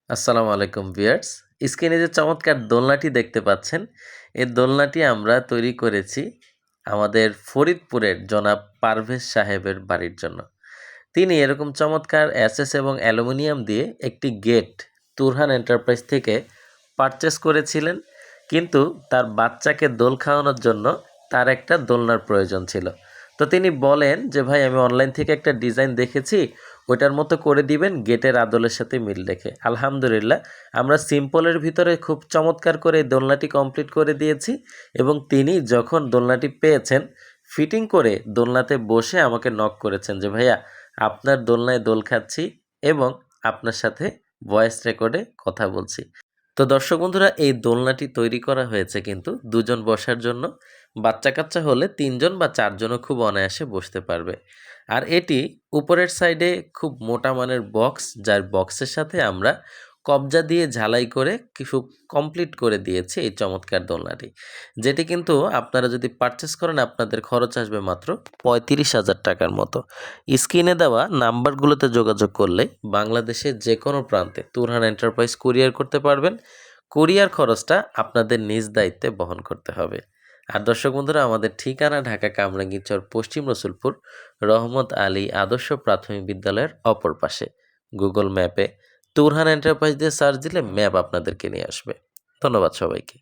আসসালামু আলাইকুম ভিউয়ার্স। স্ক্রিনে যে চমৎকার দোলনাটি দেখতে পাচ্ছেন, এই দোলনাটি আমরা তৈরি করেছি আমাদের ফরিদপুরের জনাব পারভেজ সাহেবের বাড়ির জন্য। তিনি এরকম চমৎকার এসএস এবং অ্যালুমিনিয়াম দিয়ে একটি গেট তুরহান এন্টারপ্রাইজ থেকে পারচেজ করেছিলেন, কিন্তু তার বাচ্চাকে দোল খাওয়ানোর জন্য তার একটা দোলনার প্রয়োজন ছিল। তো তিনি বলেন যে, ভাই আমি অনলাইন থেকে একটা ডিজাইন দেখেছি, ওইটার মতো করে দিবেন গেটের আদলের সাথে মিল রেখে। আলহামদুলিল্লাহ, আমরা সিম্পলের ভিতরে খুব চমৎকার করে এই দোলনাটি কমপ্লিট করে দিয়েছি এবং তিনি যখন দোলনাটি পেয়েছেন, ফিটিং করে দোলনাতে বসে আমাকে নক করেছেন যে, ভাইয়া আপনার দোলনায় দোল খাচ্ছি এবং আপনার সাথে ভয়েস রেকর্ডে কথা বলছি। তো দর্শক বন্ধুরা, এই দোলনাটি তৈরি করা হয়েছে কিন্তু দুজন বসার জন্য। বাচ্চা কাচ্চা হলে ৩ জন বা ৪ জনও খুব অনায়াসে বসতে পারবে। আর এটি উপরের সাইডে খুব মোটা মানের বক্স, যার বক্সের সাথে আমরা কবজা দিয়ে ঝালাই করে কিছু কমপ্লিট করে দিয়েছি এই চমৎকার দোলনাটি। যেটি কিন্তু আপনারা যদি পারচেস করেন আপনাদের খরচ আসবে মাত্র ৩৫,০০০ টাকার মতো। স্ক্রিনে দেওয়া নাম্বারগুলোতে যোগাযোগ করলে বাংলাদেশের যে কোনো প্রান্তে তুরহান এন্টারপ্রাইজ কুরিয়ার করতে পারবেন। কুরিয়ার খরচটা আপনাদের নিজ দায়িত্বে বহন করতে হবে। আর দর্শক বন্ধুরা, আমাদের ঠিকানা ঢাকা কামরাঙ্গীরচর, পশ্চিম রসুলপুর, রহমত আলী আদর্শ প্রাথমিক বিদ্যালয়ের অপর পাশে। গুগল ম্যাপে তুরহান এন্টারপ্রাইজ দিয়ে সার্চ দিলে ম্যাপ আপনাদেরকে নিয়ে আসবে। ধন্যবাদ সবাইকে।